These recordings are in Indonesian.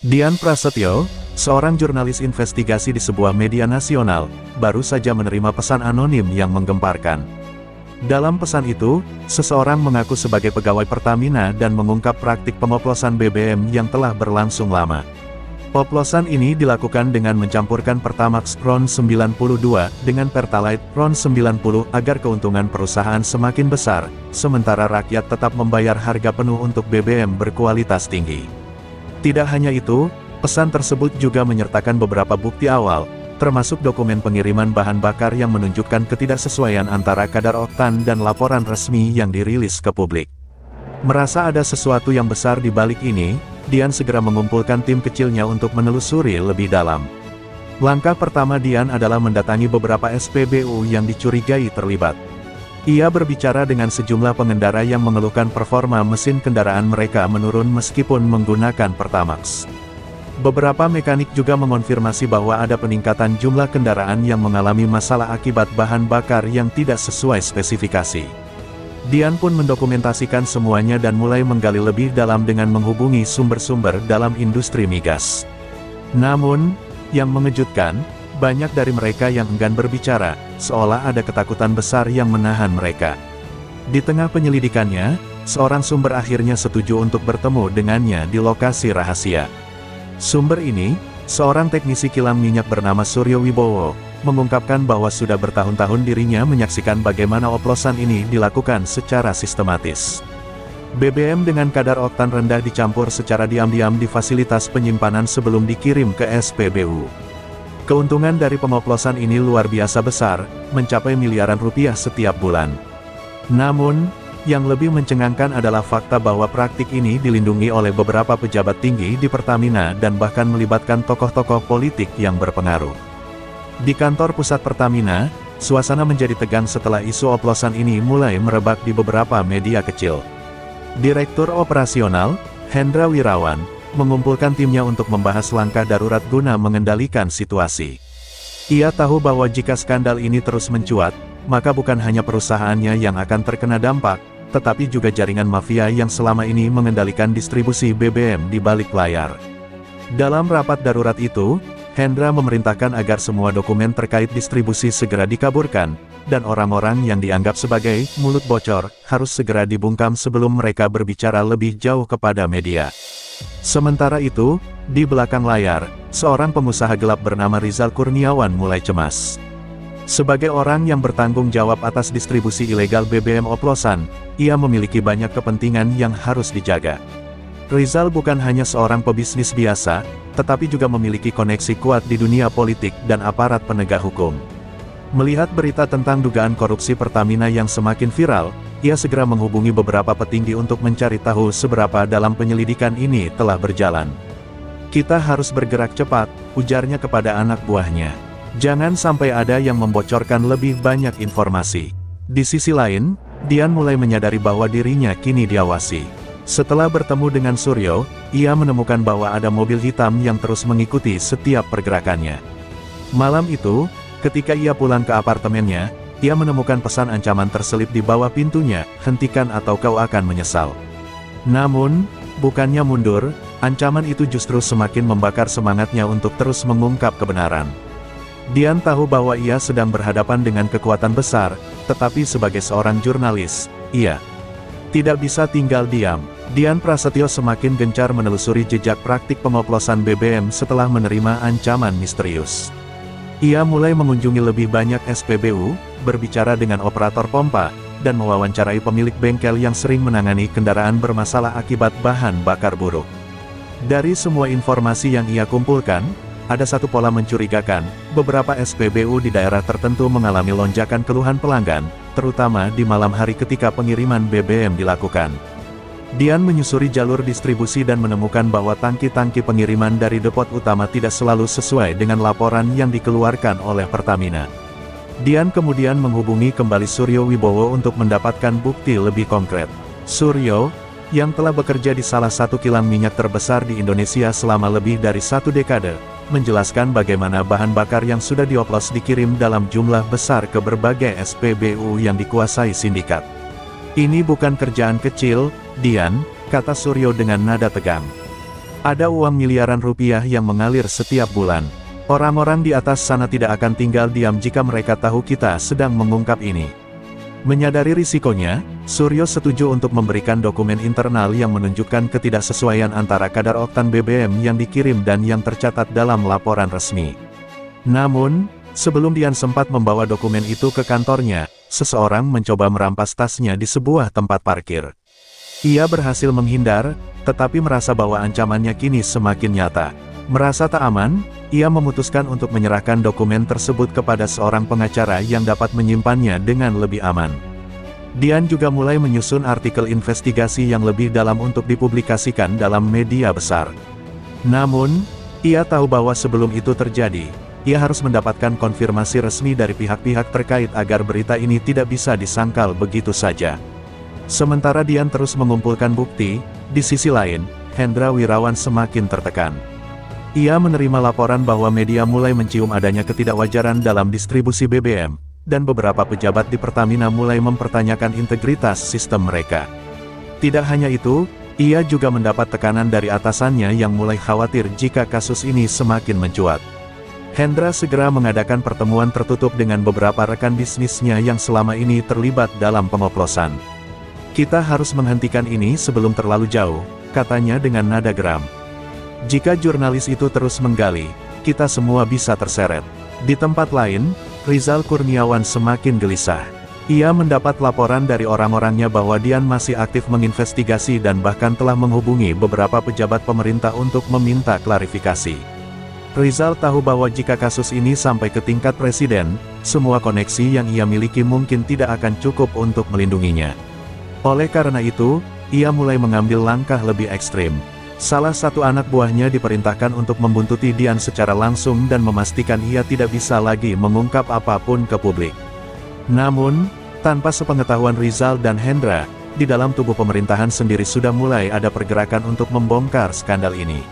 Dian Prasetyo, seorang jurnalis investigasi di sebuah media nasional, baru saja menerima pesan anonim yang menggemparkan. Dalam pesan itu, seseorang mengaku sebagai pegawai Pertamina dan mengungkap praktik pengoplosan BBM yang telah berlangsung lama. Oplosan ini dilakukan dengan mencampurkan Pertamax RON 92 dengan Pertalite RON 90 agar keuntungan perusahaan semakin besar, sementara rakyat tetap membayar harga penuh untuk BBM berkualitas tinggi. Tidak hanya itu, pesan tersebut juga menyertakan beberapa bukti awal, termasuk dokumen pengiriman bahan bakar yang menunjukkan ketidaksesuaian antara kadar oktan dan laporan resmi yang dirilis ke publik. Merasa ada sesuatu yang besar di balik ini, Dian segera mengumpulkan tim kecilnya untuk menelusuri lebih dalam. Langkah pertama Dian adalah mendatangi beberapa SPBU yang dicurigai terlibat. Ia berbicara dengan sejumlah pengendara yang mengeluhkan performa mesin kendaraan mereka menurun meskipun menggunakan Pertamax. Beberapa mekanik juga mengonfirmasi bahwa ada peningkatan jumlah kendaraan yang mengalami masalah akibat bahan bakar yang tidak sesuai spesifikasi. Dian pun mendokumentasikan semuanya dan mulai menggali lebih dalam dengan menghubungi sumber-sumber dalam industri migas. Namun, yang mengejutkan, banyak dari mereka yang enggan berbicara, seolah ada ketakutan besar yang menahan mereka. Di tengah penyelidikannya, seorang sumber akhirnya setuju untuk bertemu dengannya di lokasi rahasia. Sumber ini, seorang teknisi kilang minyak bernama Suryo Wibowo, mengungkapkan bahwa sudah bertahun-tahun dirinya menyaksikan bagaimana oplosan ini dilakukan secara sistematis. BBM dengan kadar oktan rendah dicampur secara diam-diam di fasilitas penyimpanan sebelum dikirim ke SPBU. Keuntungan dari pengoplosan ini luar biasa besar, mencapai miliaran rupiah setiap bulan. Namun, yang lebih mencengangkan adalah fakta bahwa praktik ini dilindungi oleh beberapa pejabat tinggi di Pertamina dan bahkan melibatkan tokoh-tokoh politik yang berpengaruh. Di kantor pusat Pertamina, suasana menjadi tegang setelah isu oplosan ini mulai merebak di beberapa media kecil. Direktur Operasional, Hendra Wirawan, mengumpulkan timnya untuk membahas langkah darurat guna mengendalikan situasi. Ia tahu bahwa jika skandal ini terus mencuat, maka bukan hanya perusahaannya yang akan terkena dampak, tetapi juga jaringan mafia yang selama ini mengendalikan distribusi BBM di balik layar. Dalam rapat darurat itu, Hendra memerintahkan agar semua dokumen terkait distribusi segera dikaburkan, dan orang-orang yang dianggap sebagai mulut bocor harus segera dibungkam sebelum mereka berbicara lebih jauh kepada media. Sementara itu, di belakang layar, seorang pengusaha gelap bernama Rizal Kurniawan mulai cemas. Sebagai orang yang bertanggung jawab atas distribusi ilegal BBM oplosan, ia memiliki banyak kepentingan yang harus dijaga. Rizal bukan hanya seorang pebisnis biasa, tetapi juga memiliki koneksi kuat di dunia politik dan aparat penegak hukum. Melihat berita tentang dugaan korupsi Pertamina yang semakin viral, ia segera menghubungi beberapa petinggi untuk mencari tahu seberapa dalam penyelidikan ini telah berjalan. "Kita harus bergerak cepat," ujarnya kepada anak buahnya. "Jangan sampai ada yang membocorkan lebih banyak informasi." Di sisi lain, Dian mulai menyadari bahwa dirinya kini diawasi. Setelah bertemu dengan Suryo, ia menemukan bahwa ada mobil hitam yang terus mengikuti setiap pergerakannya. Malam itu, ketika ia pulang ke apartemennya, ia menemukan pesan ancaman terselip di bawah pintunya, "Hentikan atau kau akan menyesal." Namun, bukannya mundur, ancaman itu justru semakin membakar semangatnya untuk terus mengungkap kebenaran. Dian tahu bahwa ia sedang berhadapan dengan kekuatan besar, tetapi sebagai seorang jurnalis, ia tidak bisa tinggal diam. Dian Prasetyo semakin gencar menelusuri jejak praktik pengoplosan BBM setelah menerima ancaman misterius. Ia mulai mengunjungi lebih banyak SPBU, berbicara dengan operator pompa, dan mewawancarai pemilik bengkel yang sering menangani kendaraan bermasalah akibat bahan bakar buruk. Dari semua informasi yang ia kumpulkan, ada satu pola mencurigakan, beberapa SPBU di daerah tertentu mengalami lonjakan keluhan pelanggan, terutama di malam hari ketika pengiriman BBM dilakukan. Dian menyusuri jalur distribusi dan menemukan bahwa tangki-tangki pengiriman dari depot utama tidak selalu sesuai dengan laporan yang dikeluarkan oleh Pertamina. Dian kemudian menghubungi kembali Suryo Wibowo untuk mendapatkan bukti lebih konkret. Suryo, yang telah bekerja di salah satu kilang minyak terbesar di Indonesia selama lebih dari 1 dekade, menjelaskan bagaimana bahan bakar yang sudah dioplos dikirim dalam jumlah besar ke berbagai SPBU yang dikuasai sindikat. "Ini bukan kerjaan kecil, Dian," kata Suryo dengan nada tegang. Ada uang miliaran rupiah yang mengalir setiap bulan. Orang-orang di atas sana tidak akan tinggal diam jika mereka tahu kita sedang mengungkap ini. Menyadari risikonya, Suryo setuju untuk memberikan dokumen internal yang menunjukkan ketidaksesuaian antara kadar oktan BBM yang dikirim dan yang tercatat dalam laporan resmi. Namun, sebelum Dian sempat membawa dokumen itu ke kantornya, seseorang mencoba merampas tasnya di sebuah tempat parkir. Ia berhasil menghindar, tetapi merasa bahwa ancamannya kini semakin nyata. Merasa tak aman, ia memutuskan untuk menyerahkan dokumen tersebut kepada seorang pengacara yang dapat menyimpannya dengan lebih aman. Dian juga mulai menyusun artikel investigasi yang lebih dalam untuk dipublikasikan dalam media besar. Namun, ia tahu bahwa sebelum itu terjadi, ia harus mendapatkan konfirmasi resmi dari pihak-pihak terkait agar berita ini tidak bisa disangkal begitu saja. Sementara Dian terus mengumpulkan bukti, di sisi lain, Hendra Wirawan semakin tertekan. Ia menerima laporan bahwa media mulai mencium adanya ketidakwajaran dalam distribusi BBM, dan beberapa pejabat di Pertamina mulai mempertanyakan integritas sistem mereka. Tidak hanya itu, ia juga mendapat tekanan dari atasannya yang mulai khawatir jika kasus ini semakin mencuat. Hendra segera mengadakan pertemuan tertutup dengan beberapa rekan bisnisnya yang selama ini terlibat dalam pengoplosan. "Kita harus menghentikan ini sebelum terlalu jauh," katanya dengan nada geram. "Jika jurnalis itu terus menggali, kita semua bisa terseret." Di tempat lain, Rizal Kurniawan semakin gelisah. Ia mendapat laporan dari orang-orangnya bahwa Dian masih aktif menginvestigasi dan bahkan telah menghubungi beberapa pejabat pemerintah untuk meminta klarifikasi. Rizal tahu bahwa jika kasus ini sampai ke tingkat presiden, semua koneksi yang ia miliki mungkin tidak akan cukup untuk melindunginya. Oleh karena itu, ia mulai mengambil langkah lebih ekstrim. Salah satu anak buahnya diperintahkan untuk membuntuti Dian secara langsung dan memastikan ia tidak bisa lagi mengungkap apapun ke publik. Namun, tanpa sepengetahuan Rizal dan Hendra, di dalam tubuh pemerintahan sendiri sudah mulai ada pergerakan untuk membongkar skandal ini.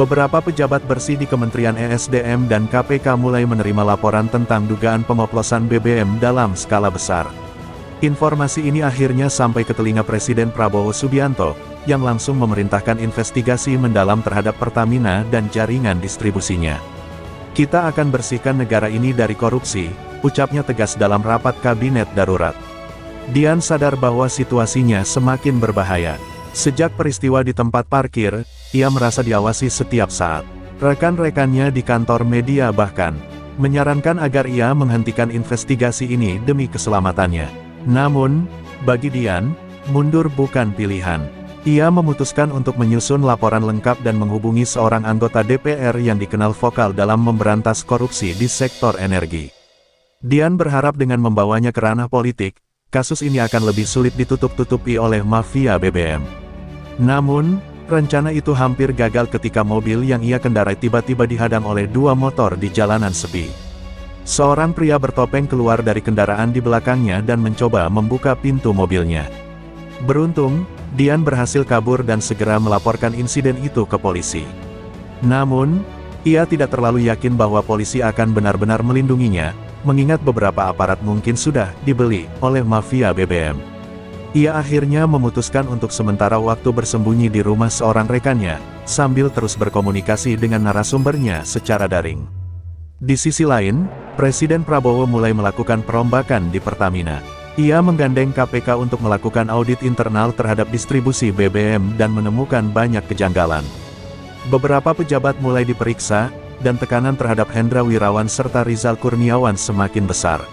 Beberapa pejabat bersih di Kementerian ESDM dan KPK mulai menerima laporan tentang dugaan pengoplosan BBM dalam skala besar. Informasi ini akhirnya sampai ke telinga Presiden Prabowo Subianto, yang langsung memerintahkan investigasi mendalam terhadap Pertamina dan jaringan distribusinya. "Kita akan bersihkan negara ini dari korupsi," ucapnya tegas dalam rapat kabinet darurat. Dian sadar bahwa situasinya semakin berbahaya. Sejak peristiwa di tempat parkir, ia merasa diawasi setiap saat. Rekan-rekannya di kantor media bahkan menyarankan agar ia menghentikan investigasi ini demi keselamatannya. Namun, bagi Dian, mundur bukan pilihan. Ia memutuskan untuk menyusun laporan lengkap dan menghubungi seorang anggota DPR yang dikenal vokal dalam memberantas korupsi di sektor energi. Dian berharap dengan membawanya ke ranah politik, kasus ini akan lebih sulit ditutup-tutupi oleh mafia BBM. Namun, rencana itu hampir gagal ketika mobil yang ia kendarai tiba-tiba dihadang oleh dua motor di jalanan sepi. Seorang pria bertopeng keluar dari kendaraan di belakangnya dan mencoba membuka pintu mobilnya. Beruntung, Dian berhasil kabur dan segera melaporkan insiden itu ke polisi. Namun, ia tidak terlalu yakin bahwa polisi akan benar-benar melindunginya, mengingat beberapa aparat mungkin sudah dibeli oleh mafia BBM. Ia akhirnya memutuskan untuk sementara waktu bersembunyi di rumah seorang rekannya, sambil terus berkomunikasi dengan narasumbernya secara daring. Di sisi lain, Presiden Prabowo mulai melakukan perombakan di Pertamina. Ia menggandeng KPK untuk melakukan audit internal terhadap distribusi BBM dan menemukan banyak kejanggalan. Beberapa pejabat mulai diperiksa, dan tekanan terhadap Hendra Wirawan serta Rizal Kurniawan semakin besar.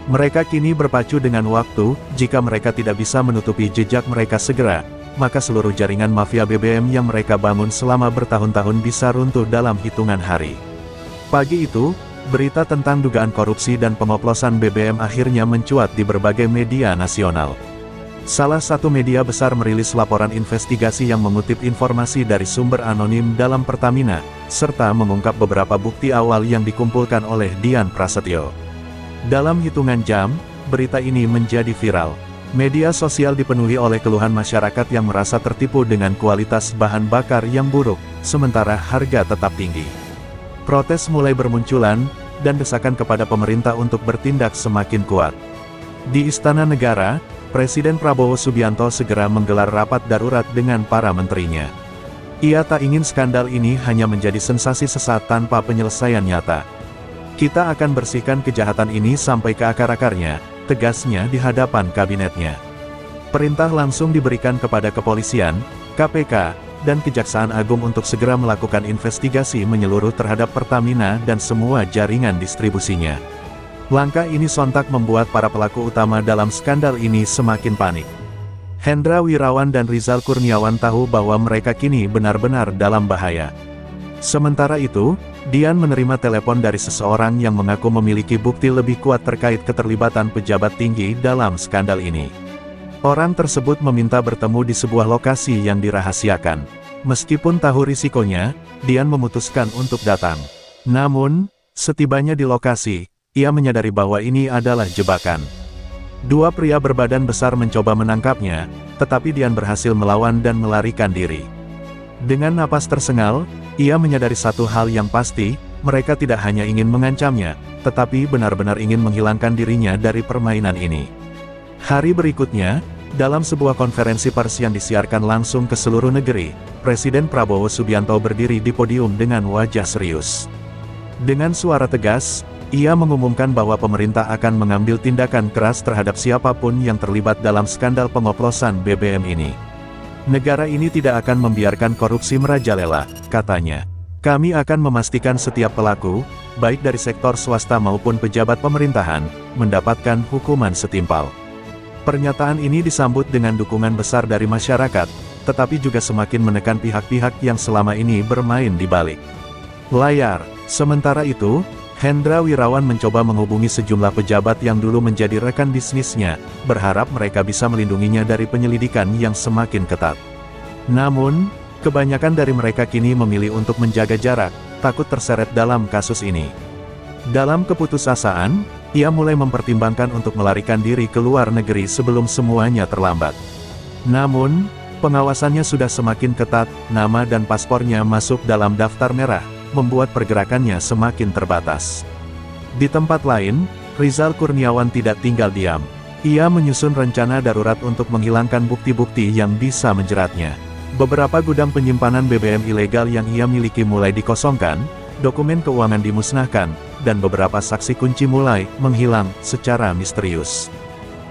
Mereka kini berpacu dengan waktu, jika mereka tidak bisa menutupi jejak mereka segera, maka seluruh jaringan mafia BBM yang mereka bangun selama bertahun-tahun bisa runtuh dalam hitungan hari. Pagi itu, berita tentang dugaan korupsi dan pengoplosan BBM akhirnya mencuat di berbagai media nasional. Salah satu media besar merilis laporan investigasi yang mengutip informasi dari sumber anonim dalam Pertamina, serta mengungkap beberapa bukti awal yang dikumpulkan oleh Dian Prasetyo. Dalam hitungan jam, berita ini menjadi viral. Media sosial dipenuhi oleh keluhan masyarakat yang merasa tertipu dengan kualitas bahan bakar yang buruk, sementara harga tetap tinggi. Protes mulai bermunculan, dan desakan kepada pemerintah untuk bertindak semakin kuat. Di Istana Negara, Presiden Prabowo Subianto segera menggelar rapat darurat dengan para menterinya. Ia tak ingin skandal ini hanya menjadi sensasi sesaat tanpa penyelesaian nyata. Kita akan bersihkan kejahatan ini sampai ke akar-akarnya, tegasnya di hadapan kabinetnya. Perintah langsung diberikan kepada kepolisian, KPK, dan Kejaksaan Agung untuk segera melakukan investigasi menyeluruh terhadap Pertamina dan semua jaringan distribusinya. Langkah ini sontak membuat para pelaku utama dalam skandal ini semakin panik. Hendra Wirawan dan Rizal Kurniawan tahu bahwa mereka kini benar-benar dalam bahaya. Sementara itu, Dian menerima telepon dari seseorang yang mengaku memiliki bukti lebih kuat terkait keterlibatan pejabat tinggi dalam skandal ini. Orang tersebut meminta bertemu di sebuah lokasi yang dirahasiakan. Meskipun tahu risikonya, Dian memutuskan untuk datang. Namun, setibanya di lokasi, ia menyadari bahwa ini adalah jebakan. Dua pria berbadan besar mencoba menangkapnya, tetapi Dian berhasil melawan dan melarikan diri. Dengan napas tersengal, ia menyadari satu hal yang pasti, mereka tidak hanya ingin mengancamnya, tetapi benar-benar ingin menghilangkan dirinya dari permainan ini. Hari berikutnya, dalam sebuah konferensi pers yang disiarkan langsung ke seluruh negeri, Presiden Prabowo Subianto berdiri di podium dengan wajah serius. Dengan suara tegas, ia mengumumkan bahwa pemerintah akan mengambil tindakan keras terhadap siapapun yang terlibat dalam skandal pengoplosan BBM ini. Negara ini tidak akan membiarkan korupsi merajalela, katanya. Kami akan memastikan setiap pelaku, baik dari sektor swasta maupun pejabat pemerintahan, mendapatkan hukuman setimpal. Pernyataan ini disambut dengan dukungan besar dari masyarakat, tetapi juga semakin menekan pihak-pihak yang selama ini bermain di balik layar. Sementara itu, Hendra Wirawan mencoba menghubungi sejumlah pejabat yang dulu menjadi rekan bisnisnya, berharap mereka bisa melindunginya dari penyelidikan yang semakin ketat. Namun, kebanyakan dari mereka kini memilih untuk menjaga jarak, takut terseret dalam kasus ini. Dalam keputusasaan, ia mulai mempertimbangkan untuk melarikan diri ke luar negeri sebelum semuanya terlambat. Namun, pengawasannya sudah semakin ketat, nama dan paspornya masuk dalam daftar merah, membuat pergerakannya semakin terbatas. Di tempat lain, Rizal Kurniawan tidak tinggal diam. Ia menyusun rencana darurat untuk menghilangkan bukti-bukti yang bisa menjeratnya. Beberapa gudang penyimpanan BBM ilegal yang ia miliki mulai dikosongkan, dokumen keuangan dimusnahkan, dan beberapa saksi kunci mulai menghilang secara misterius.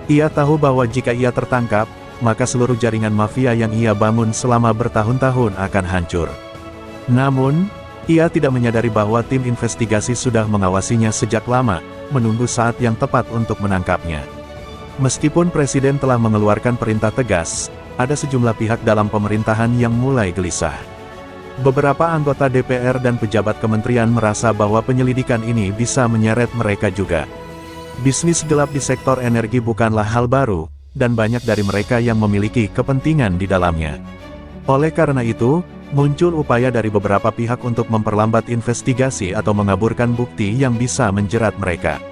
Ia tahu bahwa jika ia tertangkap, maka seluruh jaringan mafia yang ia bangun selama bertahun-tahun akan hancur. Namun, ia tidak menyadari bahwa tim investigasi sudah mengawasinya sejak lama, menunggu saat yang tepat untuk menangkapnya. Meskipun Presiden telah mengeluarkan perintah tegas, ada sejumlah pihak dalam pemerintahan yang mulai gelisah. Beberapa anggota DPR dan pejabat kementerian merasa bahwa penyelidikan ini bisa menyeret mereka juga. Bisnis gelap di sektor energi bukanlah hal baru, dan banyak dari mereka yang memiliki kepentingan di dalamnya. Oleh karena itu, muncul upaya dari beberapa pihak untuk memperlambat investigasi atau mengaburkan bukti yang bisa menjerat mereka.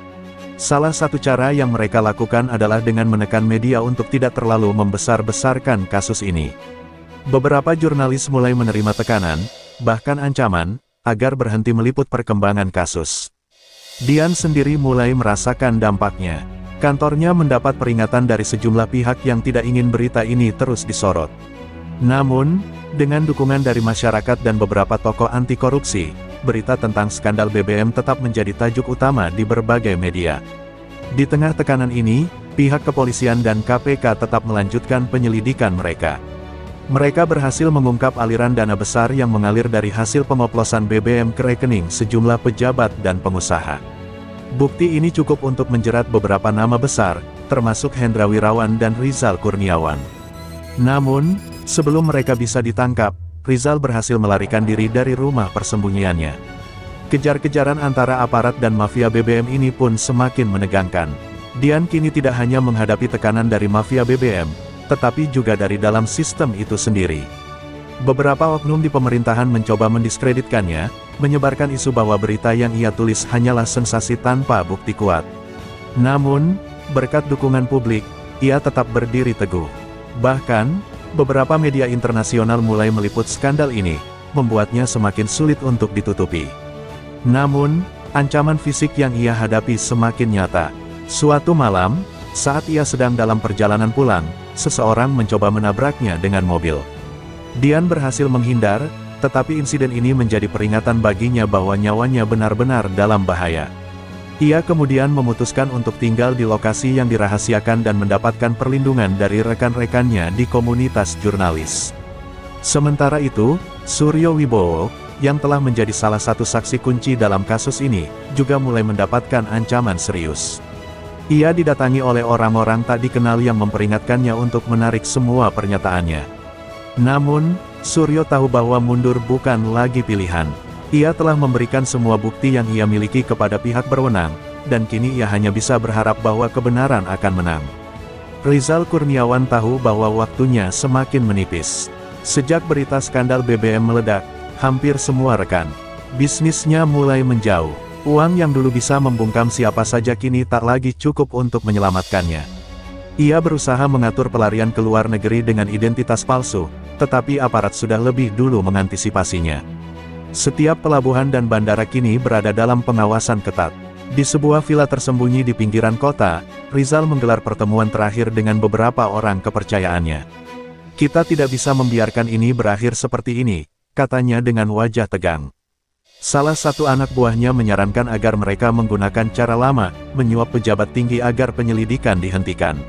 Salah satu cara yang mereka lakukan adalah dengan menekan media untuk tidak terlalu membesar-besarkan kasus ini. Beberapa jurnalis mulai menerima tekanan, bahkan ancaman, agar berhenti meliput perkembangan kasus. Dian sendiri mulai merasakan dampaknya. Kantornya mendapat peringatan dari sejumlah pihak yang tidak ingin berita ini terus disorot. Namun, dengan dukungan dari masyarakat dan beberapa tokoh anti korupsi, berita tentang skandal BBM tetap menjadi tajuk utama di berbagai media. Di tengah tekanan ini, pihak kepolisian dan KPK tetap melanjutkan penyelidikan mereka. Mereka berhasil mengungkap aliran dana besar yang mengalir dari hasil pengoplosan BBM ke rekening sejumlah pejabat dan pengusaha. Bukti ini cukup untuk menjerat beberapa nama besar, termasuk Hendra Wirawan dan Rizal Kurniawan. Namun, sebelum mereka bisa ditangkap, Rizal berhasil melarikan diri dari rumah persembunyiannya. Kejar-kejaran antara aparat dan mafia BBM ini pun semakin menegangkan. Dian kini tidak hanya menghadapi tekanan dari mafia BBM, tetapi juga dari dalam sistem itu sendiri. Beberapa oknum di pemerintahan mencoba mendiskreditkannya, menyebarkan isu bahwa berita yang ia tulis hanyalah sensasi tanpa bukti kuat. Namun, berkat dukungan publik, ia tetap berdiri teguh. Bahkan, beberapa media internasional mulai meliput skandal ini, membuatnya semakin sulit untuk ditutupi. Namun, ancaman fisik yang ia hadapi semakin nyata. Suatu malam, saat ia sedang dalam perjalanan pulang, seseorang mencoba menabraknya dengan mobil. Dian berhasil menghindar, tetapi insiden ini menjadi peringatan baginya bahwa nyawanya benar-benar dalam bahaya. Ia kemudian memutuskan untuk tinggal di lokasi yang dirahasiakan dan mendapatkan perlindungan dari rekan-rekannya di komunitas jurnalis. Sementara itu, Suryo Wibowo, yang telah menjadi salah satu saksi kunci dalam kasus ini, juga mulai mendapatkan ancaman serius. Ia didatangi oleh orang-orang tak dikenal yang memperingatkannya untuk menarik semua pernyataannya. Namun, Suryo tahu bahwa mundur bukan lagi pilihan. Ia telah memberikan semua bukti yang ia miliki kepada pihak berwenang, dan kini ia hanya bisa berharap bahwa kebenaran akan menang. Rizal Kurniawan tahu bahwa waktunya semakin menipis. Sejak berita skandal BBM meledak, hampir semua rekan bisnisnya mulai menjauh. Uang yang dulu bisa membungkam siapa saja kini tak lagi cukup untuk menyelamatkannya. Ia berusaha mengatur pelarian ke luar negeri dengan identitas palsu, tetapi aparat sudah lebih dulu mengantisipasinya. Setiap pelabuhan dan bandara kini berada dalam pengawasan ketat. Di sebuah villa tersembunyi di pinggiran kota, Rizal menggelar pertemuan terakhir dengan beberapa orang kepercayaannya. "Kita tidak bisa membiarkan ini berakhir seperti ini," katanya dengan wajah tegang. Salah satu anak buahnya menyarankan agar mereka menggunakan cara lama, menyuap pejabat tinggi agar penyelidikan dihentikan.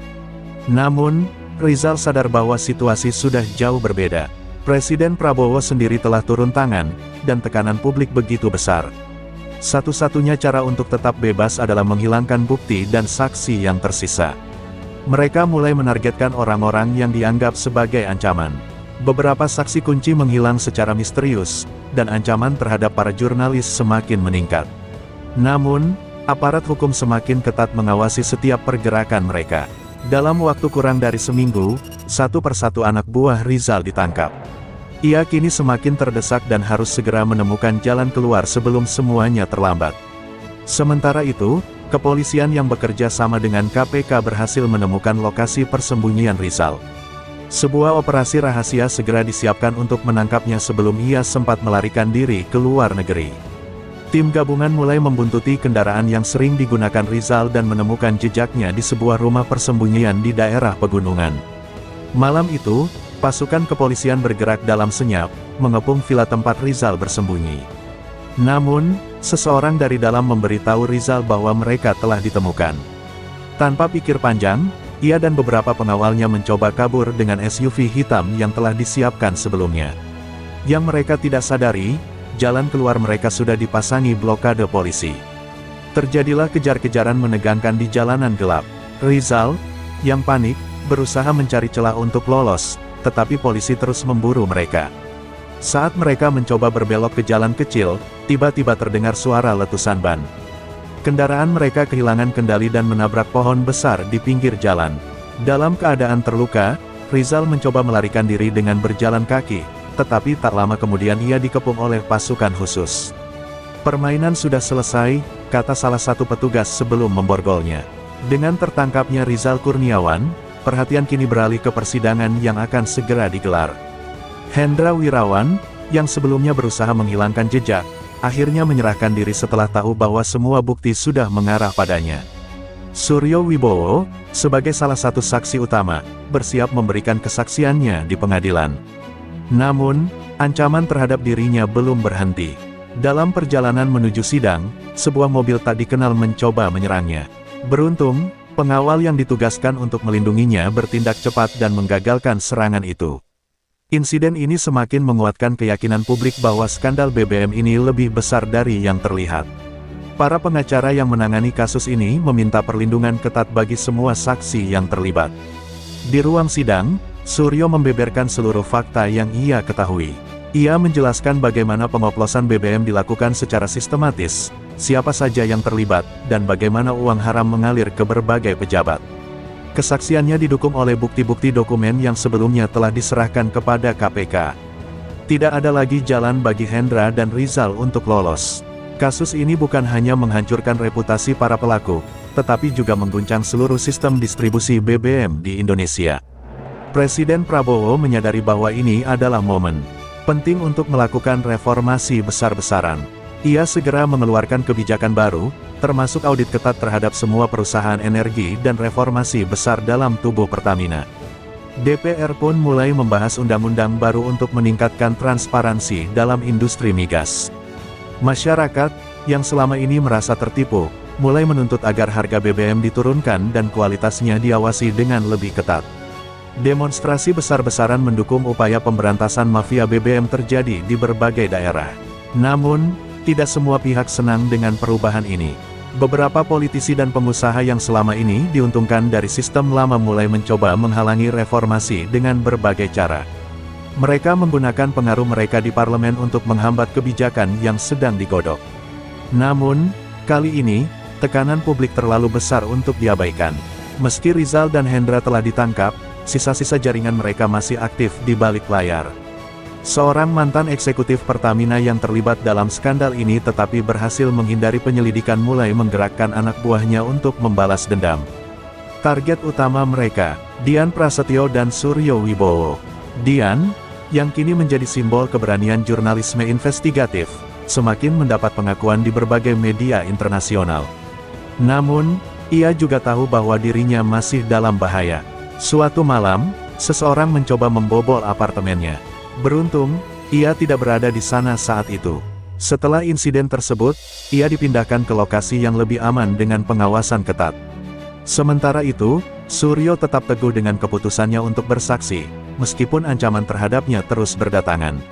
Namun, Rizal sadar bahwa situasi sudah jauh berbeda. Presiden Prabowo sendiri telah turun tangan, dan tekanan publik begitu besar. Satu-satunya cara untuk tetap bebas adalah menghilangkan bukti dan saksi yang tersisa. Mereka mulai menargetkan orang-orang yang dianggap sebagai ancaman. Beberapa saksi kunci menghilang secara misterius, dan ancaman terhadap para jurnalis semakin meningkat. Namun, aparat hukum semakin ketat mengawasi setiap pergerakan mereka. Dalam waktu kurang dari seminggu, satu persatu anak buah Rizal ditangkap. Ia kini semakin terdesak dan harus segera menemukan jalan keluar sebelum semuanya terlambat. Sementara itu, kepolisian yang bekerja sama dengan KPK berhasil menemukan lokasi persembunyian Rizal. Sebuah operasi rahasia segera disiapkan untuk menangkapnya sebelum ia sempat melarikan diri ke luar negeri. Tim gabungan mulai membuntuti kendaraan yang sering digunakan Rizal dan menemukan jejaknya di sebuah rumah persembunyian di daerah pegunungan. Malam itu, pasukan kepolisian bergerak dalam senyap, mengepung villa tempat Rizal bersembunyi. Namun, seseorang dari dalam memberitahu Rizal bahwa mereka telah ditemukan. Tanpa pikir panjang, ia dan beberapa pengawalnya mencoba kabur dengan SUV hitam yang telah disiapkan sebelumnya. Yang mereka tidak sadari, jalan keluar mereka sudah dipasangi blokade polisi. Terjadilah kejar-kejaran menegangkan di jalanan gelap. Rizal, yang panik, berusaha mencari celah untuk lolos, tetapi polisi terus memburu mereka. Saat mereka mencoba berbelok ke jalan kecil, tiba-tiba terdengar suara letusan ban. Kendaraan mereka kehilangan kendali dan menabrak pohon besar di pinggir jalan. Dalam keadaan terluka, Rizal mencoba melarikan diri dengan berjalan kaki, tetapi tak lama kemudian ia dikepung oleh pasukan khusus. "Permainan sudah selesai," kata salah satu petugas sebelum memborgolnya. Dengan tertangkapnya Rizal Kurniawan, perhatian kini beralih ke persidangan yang akan segera digelar. Hendra Wirawan, yang sebelumnya berusaha menghilangkan jejak, akhirnya menyerahkan diri setelah tahu bahwa semua bukti sudah mengarah padanya. Suryo Wibowo, sebagai salah satu saksi utama, bersiap memberikan kesaksiannya di pengadilan. Namun, ancaman terhadap dirinya belum berhenti. Dalam perjalanan menuju sidang, sebuah mobil tak dikenal mencoba menyerangnya. Beruntung, pengawal yang ditugaskan untuk melindunginya bertindak cepat dan menggagalkan serangan itu. Insiden ini semakin menguatkan keyakinan publik bahwa skandal BBM ini lebih besar dari yang terlihat. Para pengacara yang menangani kasus ini meminta perlindungan ketat bagi semua saksi yang terlibat. Di ruang sidang, Suryo membeberkan seluruh fakta yang ia ketahui. Ia menjelaskan bagaimana pengoplosan BBM dilakukan secara sistematis, siapa saja yang terlibat, dan bagaimana uang haram mengalir ke berbagai pejabat. Kesaksiannya didukung oleh bukti-bukti dokumen yang sebelumnya telah diserahkan kepada KPK. Tidak ada lagi jalan bagi Hendra dan Rizal untuk lolos. Kasus ini bukan hanya menghancurkan reputasi para pelaku, tetapi juga mengguncang seluruh sistem distribusi BBM di Indonesia. Presiden Prabowo menyadari bahwa ini adalah momen penting untuk melakukan reformasi besar-besaran. Ia segera mengeluarkan kebijakan baru, termasuk audit ketat terhadap semua perusahaan energi dan reformasi besar dalam tubuh Pertamina. DPR pun mulai membahas undang-undang baru untuk meningkatkan transparansi dalam industri migas. Masyarakat, yang selama ini merasa tertipu, mulai menuntut agar harga BBM diturunkan dan kualitasnya diawasi dengan lebih ketat. Demonstrasi besar-besaran mendukung upaya pemberantasan mafia BBM terjadi di berbagai daerah. Namun, tidak semua pihak senang dengan perubahan ini. Beberapa politisi dan pengusaha yang selama ini diuntungkan dari sistem lama mulai mencoba menghalangi reformasi dengan berbagai cara. Mereka menggunakan pengaruh mereka di parlemen untuk menghambat kebijakan yang sedang digodok. Namun, kali ini, tekanan publik terlalu besar untuk diabaikan. Meski Rizal dan Hendra telah ditangkap, sisa-sisa jaringan mereka masih aktif di balik layar. Seorang mantan eksekutif Pertamina yang terlibat dalam skandal ini tetapi berhasil menghindari penyelidikan mulai menggerakkan anak buahnya untuk membalas dendam. Target utama mereka, Dian Prasetyo dan Suryo Wibowo. Dian, yang kini menjadi simbol keberanian jurnalisme investigatif, semakin mendapat pengakuan di berbagai media internasional. Namun, ia juga tahu bahwa dirinya masih dalam bahaya. Suatu malam, seseorang mencoba membobol apartemennya. Beruntung, ia tidak berada di sana saat itu. Setelah insiden tersebut, ia dipindahkan ke lokasi yang lebih aman dengan pengawasan ketat. Sementara itu, Suryo tetap teguh dengan keputusannya untuk bersaksi, meskipun ancaman terhadapnya terus berdatangan.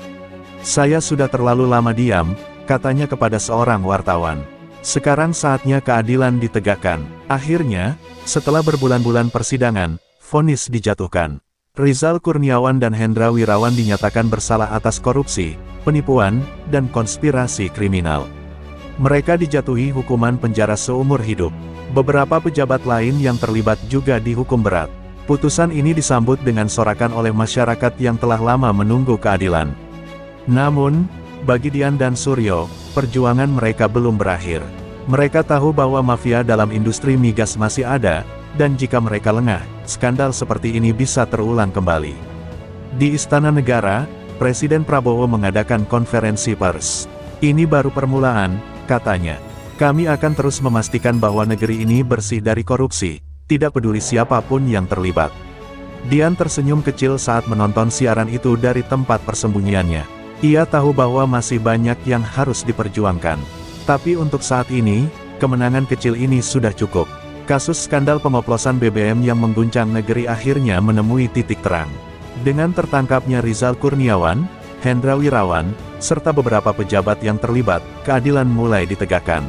"Saya sudah terlalu lama diam," katanya kepada seorang wartawan. "Sekarang saatnya keadilan ditegakkan." Akhirnya, setelah berbulan-bulan persidangan, vonis dijatuhkan. Rizal Kurniawan dan Hendra Wirawan dinyatakan bersalah atas korupsi, penipuan, dan konspirasi kriminal. Mereka dijatuhi hukuman penjara seumur hidup. Beberapa pejabat lain yang terlibat juga dihukum berat. Putusan ini disambut dengan sorakan oleh masyarakat yang telah lama menunggu keadilan. Namun, bagi Dian dan Suryo, perjuangan mereka belum berakhir. Mereka tahu bahwa mafia dalam industri migas masih ada, dan jika mereka lengah, skandal seperti ini bisa terulang kembali. Di Istana Negara, Presiden Prabowo mengadakan konferensi pers. "Ini baru permulaan," katanya. "Kami akan terus memastikan bahwa negeri ini bersih dari korupsi, tidak peduli siapapun yang terlibat." Dian tersenyum kecil saat menonton siaran itu dari tempat persembunyiannya. Ia tahu bahwa masih banyak yang harus diperjuangkan. Tapi untuk saat ini, kemenangan kecil ini sudah cukup. Kasus skandal pengoplosan BBM yang mengguncang negeri akhirnya menemui titik terang. Dengan tertangkapnya Rizal Kurniawan, Hendra Wirawan, serta beberapa pejabat yang terlibat, keadilan mulai ditegakkan.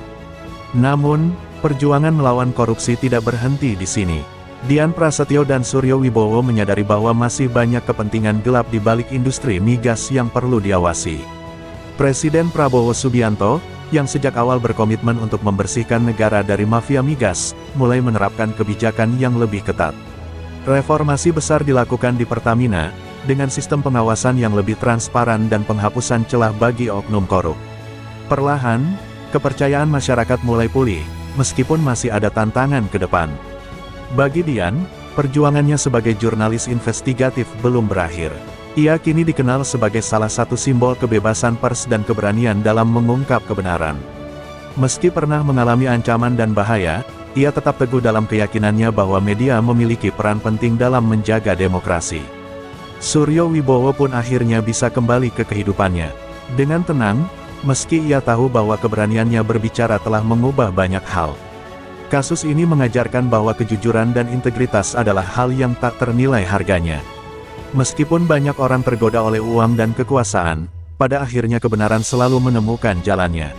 Namun, perjuangan melawan korupsi tidak berhenti di sini. Dian Prasetyo dan Suryo Wibowo menyadari bahwa masih banyak kepentingan gelap di balik industri migas yang perlu diawasi. Presiden Prabowo Subianto, yang sejak awal berkomitmen untuk membersihkan negara dari mafia migas, mulai menerapkan kebijakan yang lebih ketat. Reformasi besar dilakukan di Pertamina, dengan sistem pengawasan yang lebih transparan dan penghapusan celah bagi oknum korup. Perlahan, kepercayaan masyarakat mulai pulih, meskipun masih ada tantangan ke depan. Bagi Dian, perjuangannya sebagai jurnalis investigatif belum berakhir. Ia kini dikenal sebagai salah satu simbol kebebasan pers dan keberanian dalam mengungkap kebenaran. Meski pernah mengalami ancaman dan bahaya, ia tetap teguh dalam keyakinannya bahwa media memiliki peran penting dalam menjaga demokrasi. Suryo Wibowo pun akhirnya bisa kembali ke kehidupannya. Dengan tenang, meski ia tahu bahwa keberaniannya berbicara telah mengubah banyak hal. Kasus ini mengajarkan bahwa kejujuran dan integritas adalah hal yang tak ternilai harganya. Meskipun banyak orang tergoda oleh uang dan kekuasaan, pada akhirnya kebenaran selalu menemukan jalannya.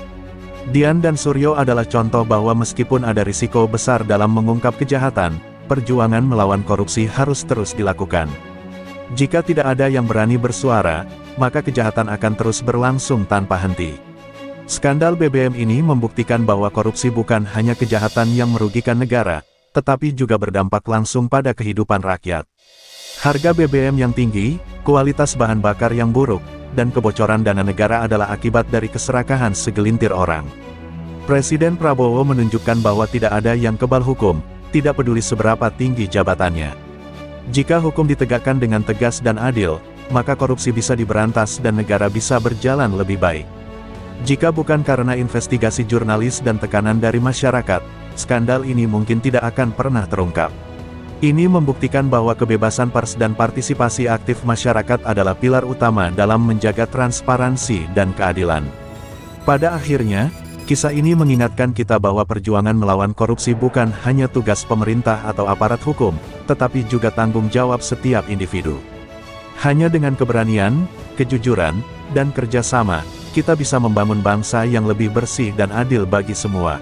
Dian dan Suryo adalah contoh bahwa meskipun ada risiko besar dalam mengungkap kejahatan, perjuangan melawan korupsi harus terus dilakukan. Jika tidak ada yang berani bersuara, maka kejahatan akan terus berlangsung tanpa henti. Skandal BBM ini membuktikan bahwa korupsi bukan hanya kejahatan yang merugikan negara, tetapi juga berdampak langsung pada kehidupan rakyat. Harga BBM yang tinggi, kualitas bahan bakar yang buruk, dan kebocoran dana negara adalah akibat dari keserakahan segelintir orang. Presiden Prabowo menunjukkan bahwa tidak ada yang kebal hukum, tidak peduli seberapa tinggi jabatannya. Jika hukum ditegakkan dengan tegas dan adil, maka korupsi bisa diberantas dan negara bisa berjalan lebih baik. Jika bukan karena investigasi jurnalis dan tekanan dari masyarakat, skandal ini mungkin tidak akan pernah terungkap. Ini membuktikan bahwa kebebasan pers dan partisipasi aktif masyarakat adalah pilar utama dalam menjaga transparansi dan keadilan. Pada akhirnya, kisah ini mengingatkan kita bahwa perjuangan melawan korupsi bukan hanya tugas pemerintah atau aparat hukum, tetapi juga tanggung jawab setiap individu. Hanya dengan keberanian, kejujuran, dan kerjasama, kita bisa membangun bangsa yang lebih bersih dan adil bagi semua.